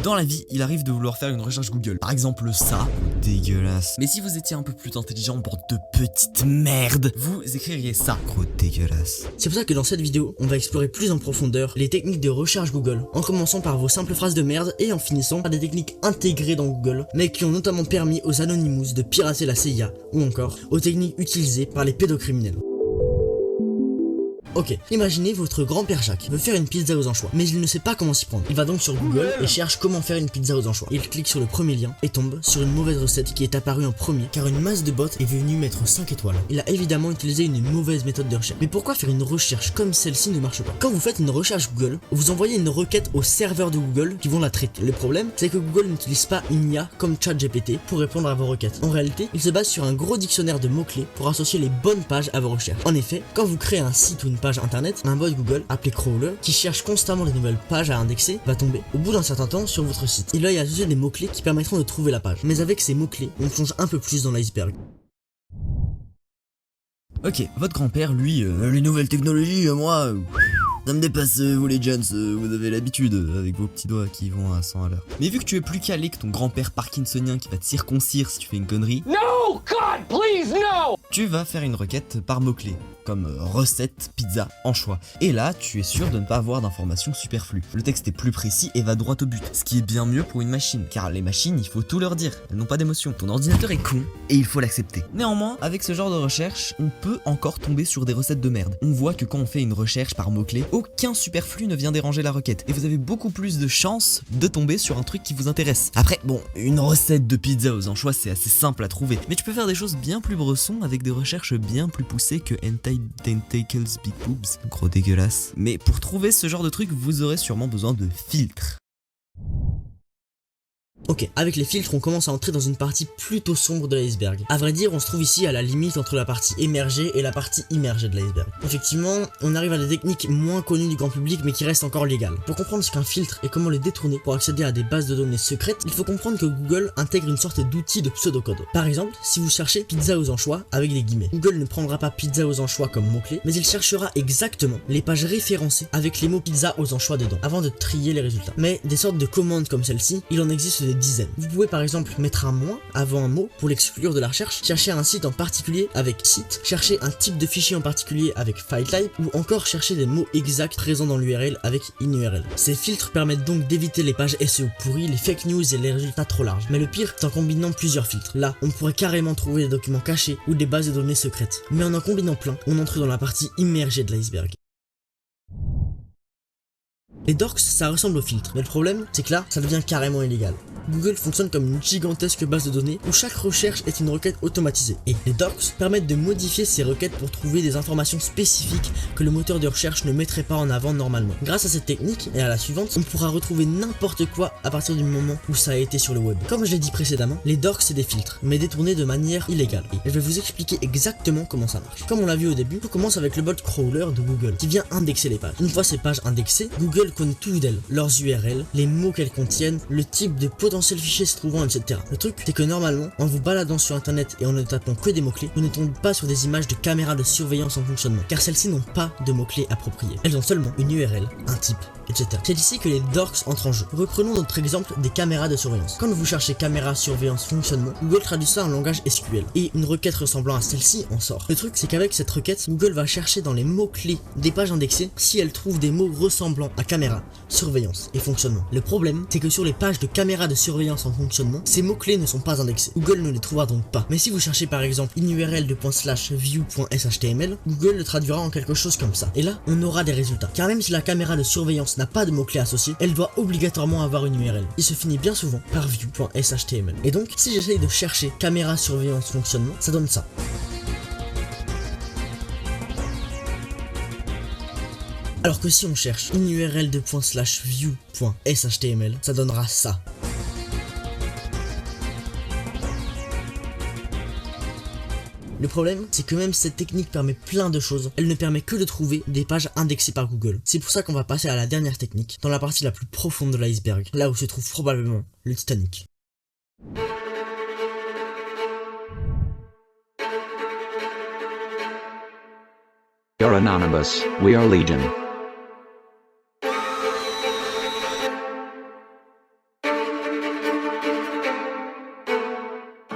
Dans la vie, il arrive de vouloir faire une recherche Google. Par exemple ça, dégueulasse. Mais si vous étiez un peu plus intelligent, bande de petites merdes, vous écririez ça, gros dégueulasse. C'est pour ça que dans cette vidéo, on va explorer plus en profondeur les techniques de recherche Google, en commençant par vos simples phrases de merde et en finissant par des techniques intégrées dans Google, mais qui ont notamment permis aux Anonymous de pirater la CIA, ou encore aux techniques utilisées par les pédocriminels. Ok, imaginez votre grand-père Jacques veut faire une pizza aux anchois, mais il ne sait pas comment s'y prendre. Il va donc sur Google et cherche comment faire une pizza aux anchois. Il clique sur le premier lien et tombe sur une mauvaise recette qui est apparue en premier, car une masse de bots est venue mettre 5 étoiles. Il a évidemment utilisé une mauvaise méthode de recherche. Mais pourquoi faire une recherche comme celle-ci ne marche pas? Quand vous faites une recherche Google, vous envoyez une requête au serveur de Google qui vont la traiter. Le problème, c'est que Google n'utilise pas une IA comme ChatGPT pour répondre à vos requêtes. En réalité, il se base sur un gros dictionnaire de mots-clés pour associer les bonnes pages à vos recherches. En effet, quand vous créez un site ou une page internet, un bot Google appelé Crawler, qui cherche constamment les nouvelles pages à indexer, va tomber au bout d'un certain temps sur votre site. Il va y associer des mots-clés qui permettront de trouver la page. Mais avec ces mots-clés, on plonge un peu plus dans l'iceberg. Ok, votre grand-père, lui, les nouvelles technologies, moi, ça me dépasse, vous les jeunes, vous avez l'habitude, avec vos petits doigts qui vont à 100 à l'heure. Mais vu que tu es plus calé que ton grand-père parkinsonien qui va te circoncire si tu fais une connerie, No, God, please, no! Tu vas faire une requête par mots-clés, comme recette, pizza, anchois. Et là, tu es sûr de ne pas avoir d'informations superflues. Le texte est plus précis et va droit au but, ce qui est bien mieux pour une machine, car les machines, il faut tout leur dire, elles n'ont pas d'émotion. Ton ordinateur est con, et il faut l'accepter. Néanmoins, avec ce genre de recherche, on peut encore tomber sur des recettes de merde. On voit que quand on fait une recherche par mots-clés, aucun superflu ne vient déranger la requête, et vous avez beaucoup plus de chances de tomber sur un truc qui vous intéresse. Après, bon, une recette de pizza aux anchois, c'est assez simple à trouver, mais tu peux faire des choses bien plus bressons avec des recherches bien plus poussées que Hentai Tentacles Big Boobs, gros dégueulasse. Mais pour trouver ce genre de truc, vous aurez sûrement besoin de filtres. Ok, avec les filtres, on commence à entrer dans une partie plutôt sombre de l'iceberg. A vrai dire, on se trouve ici à la limite entre la partie émergée et la partie immergée de l'iceberg. Effectivement, on arrive à des techniques moins connues du grand public mais qui restent encore légales. Pour comprendre ce qu'un filtre et comment le détourner pour accéder à des bases de données secrètes, il faut comprendre que Google intègre une sorte d'outil de pseudocode. Par exemple, si vous cherchez pizza aux anchois avec des guillemets, Google ne prendra pas pizza aux anchois comme mot-clé, mais il cherchera exactement les pages référencées avec les mots pizza aux anchois dedans, avant de trier les résultats. Mais des sortes de commandes comme celle-ci, il en existe des dizaines. Vous pouvez par exemple mettre un moins avant un mot pour l'exclure de la recherche, chercher un site en particulier avec site, chercher un type de fichier en particulier avec file type, ou encore chercher des mots exacts présents dans l'URL avec in-URL. Ces filtres permettent donc d'éviter les pages SEO pourries, les fake news et les résultats trop larges. Mais le pire, c'est en combinant plusieurs filtres. Là, on pourrait carrément trouver des documents cachés ou des bases de données secrètes. Mais en combinant plein, on entre dans la partie immergée de l'iceberg. Les dorks, ça ressemble aux filtres, mais le problème, c'est que là, ça devient carrément illégal. Google fonctionne comme une gigantesque base de données où chaque recherche est une requête automatisée. Et les dorks permettent de modifier ces requêtes pour trouver des informations spécifiques que le moteur de recherche ne mettrait pas en avant normalement. Grâce à cette technique et à la suivante, on pourra retrouver n'importe quoi à partir du moment où ça a été sur le web. Comme je l'ai dit précédemment, les dorks c'est des filtres, mais détournés de manière illégale. Et je vais vous expliquer exactement comment ça marche. Comme on l'a vu au début, tout commence avec le bot Crawler de Google, qui vient indexer les pages. Une fois ces pages indexées, Google connaît tout d'elles, leurs URL, les mots qu'elles contiennent, le type de potentiel fichier se trouvant, etc. Le truc, c'est que normalement, en vous baladant sur internet et en ne tapant que des mots-clés, vous ne tombez pas sur des images de caméras de surveillance en fonctionnement, car celles-ci n'ont pas de mots-clés appropriés. Elles ont seulement une URL, un type, etc. C'est ici que les dorks entrent en jeu. Reprenons notre exemple des caméras de surveillance. Quand vous cherchez caméra surveillance fonctionnement, Google traduit ça en langage SQL, et une requête ressemblant à celle-ci en sort. Le truc, c'est qu'avec cette requête, Google va chercher dans les mots-clés des pages indexées si elle trouve des mots ressemblant à caméra, surveillance et fonctionnement. Le problème, c'est que sur les pages de caméra de surveillance en fonctionnement, ces mots-clés ne sont pas indexés. Google ne les trouvera donc pas. Mais si vous cherchez par exemple in_url_view.shtml, Google le traduira en quelque chose comme ça. Et là, on aura des résultats. Car même si la caméra de surveillance n'a pas de mots-clés associés, elle doit obligatoirement avoir une URL. Il se finit bien souvent par view.shtml. Et donc, si j'essaye de chercher caméra surveillance fonctionnement, ça donne ça. Alors que si on cherche in_url_view.shtml, ça donnera ça. Le problème, c'est que même si cette technique permet plein de choses, elle ne permet que de trouver des pages indexées par Google. C'est pour ça qu'on va passer à la dernière technique, dans la partie la plus profonde de l'iceberg, là où se trouve probablement le Titanic. You're anonymous, we are legion.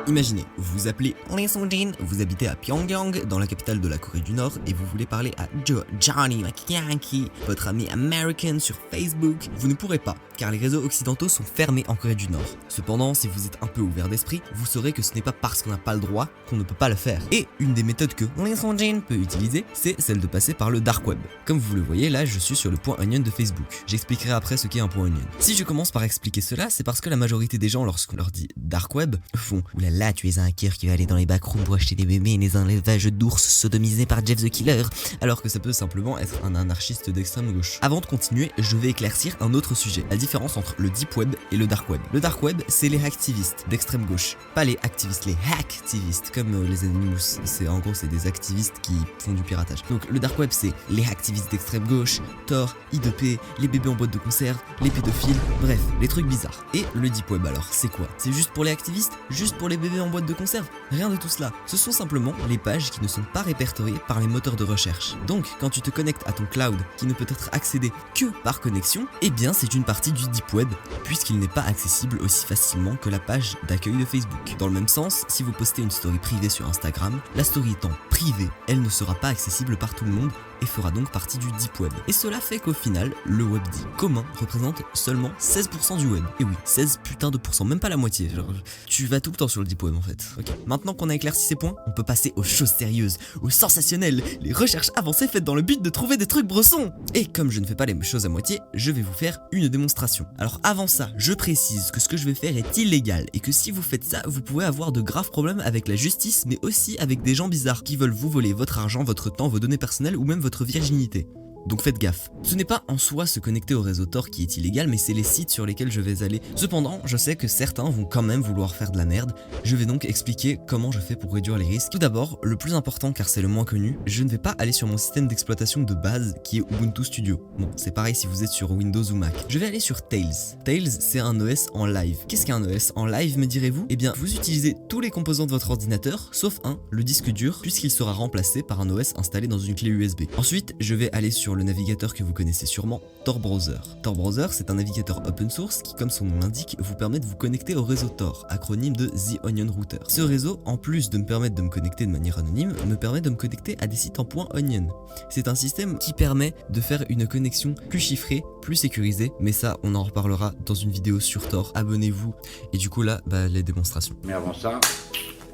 Imaginez, vous vous appelez Lee Sung-jin, vous habitez à Pyongyang, dans la capitale de la Corée du Nord, et vous voulez parler à Johnny McYanky, votre ami American sur Facebook. Vous ne pourrez pas, car les réseaux occidentaux sont fermés en Corée du Nord. Cependant, si vous êtes un peu ouvert d'esprit, vous saurez que ce n'est pas parce qu'on n'a pas le droit qu'on ne peut pas le faire. Et une des méthodes que Lee Sung-jin peut utiliser, c'est celle de passer par le dark web. Comme vous le voyez, là, je suis sur le point onion de Facebook. J'expliquerai après ce qu'est un point onion. Si je commence par expliquer cela, c'est parce que la majorité des gens, lorsqu'on leur dit dark web, font « Oulala, tu es un hacker qui va aller dans les backrooms pour acheter des bébés et des enlevages d'ours sodomisés par Jeff the Killer », alors que ça peut simplement être un anarchiste d'extrême gauche. Avant de continuer, je vais éclaircir un autre sujet, la différence entre le deep web et le dark web. Le dark web, c'est les hacktivistes d'extrême gauche, pas les activistes, les hacktivistes, comme les Anonymous. En gros, c'est des activistes qui font du piratage. Donc le dark web, c'est les hacktivistes d'extrême gauche, Tor, I2P, les bébés en boîte de conserve, les pédophiles, bref, les trucs bizarres. Et le deep web alors, c'est quoi? C'est juste pour les activistes? Juste pour les bébés en boîte de conserve? Rien de tout cela. Ce sont simplement les pages qui ne sont pas répertoriées par les moteurs de recherche. Donc, quand tu te connectes à ton cloud, qui ne peut être accédé que par connexion, eh bien c'est une partie du deep web, puisqu'il n'est pas accessible aussi facilement que la page d'accueil de Facebook. Dans le même sens, si vous postez une story privée sur Instagram, la story étant privée, elle ne sera pas accessible par tout le monde, et fera donc partie du deep web. Et cela fait qu'au final, le web dit commun représente seulement 16% du web. Et oui, 16 putain de pourcents, même pas la moitié. Genre, tu vas tout le temps sur le deep web en fait. Ok. Maintenant qu'on a éclairci ces points, on peut passer aux choses sérieuses, aux sensationnelles, les recherches avancées faites dans le but de trouver des trucs bressons. Et comme je ne fais pas les choses à moitié, je vais vous faire une démonstration. Alors avant ça, je précise que ce que je vais faire est illégal et que si vous faites ça, vous pouvez avoir de graves problèmes avec la justice, mais aussi avec des gens bizarres qui veulent vous voler votre argent, votre temps, vos données personnelles ou même votre virginité. Donc faites gaffe. Ce n'est pas en soi se connecter au réseau Tor qui est illégal, mais c'est les sites sur lesquels je vais aller. Cependant, je sais que certains vont quand même vouloir faire de la merde. Je vais donc expliquer comment je fais pour réduire les risques. Tout d'abord, le plus important car c'est le moins connu, je ne vais pas aller sur mon système d'exploitation de base qui est Ubuntu Studio. Bon, c'est pareil si vous êtes sur Windows ou Mac. Je vais aller sur Tails. Tails, c'est un OS en live. Qu'est-ce qu'un OS en live, me direz-vous? Eh bien, vous utilisez tous les composants de votre ordinateur, sauf le disque dur, puisqu'il sera remplacé par un OS installé dans une clé USB. Ensuite, je vais aller sur le navigateur que vous connaissez sûrement, Tor Browser. Tor Browser, c'est un navigateur open source qui, comme son nom l'indique, vous permet de vous connecter au réseau Tor, acronyme de The Onion Router. Ce réseau, en plus de me permettre de me connecter de manière anonyme, me permet de me connecter à des sites en .onion. C'est un système qui permet de faire une connexion plus chiffrée, plus sécurisée, mais ça, on en reparlera dans une vidéo sur Tor. Abonnez-vous. Et du coup là, les démonstrations. Mais avant ça,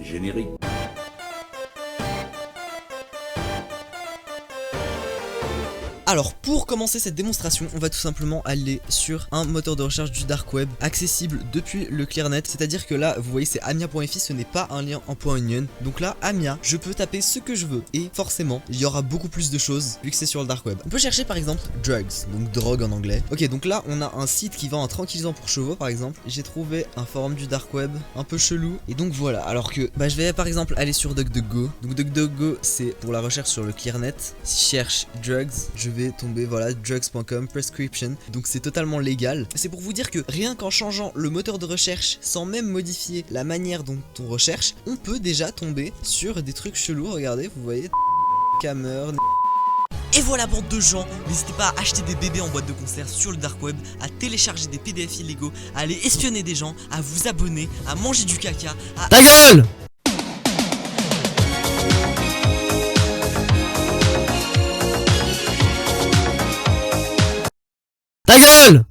générique. Alors pour commencer cette démonstration, on va tout simplement aller sur un moteur de recherche du dark web accessible depuis le ClearNet, c'est-à-dire que là vous voyez c'est amia.fi, ce n'est pas un lien en .onion. Donc là Amia, je peux taper ce que je veux et forcément il y aura beaucoup plus de choses vu que c'est sur le dark web. On peut chercher par exemple drugs, donc drogue en anglais. Ok, donc là on a un site qui vend un tranquillisant pour chevaux par exemple. J'ai trouvé un forum du dark web un peu chelou et donc voilà, alors que je vais par exemple aller sur DuckDuckGo. Donc DuckDuckGo c'est pour la recherche sur le ClearNet. Si je cherche drugs, je vais tomber voilà drugs.com prescription, donc c'est totalement légal. C'est pour vous dire que rien qu'en changeant le moteur de recherche sans même modifier la manière dont on recherche, on peut déjà tomber sur des trucs chelous. Regardez, vous voyez Cammer. Et voilà bande de gens, n'hésitez pas à acheter des bébés en boîte de conserve sur le dark web, à télécharger des PDF illégaux, à aller espionner des gens, à vous abonner, à manger du caca, à... Ta gueule! Ta gueule!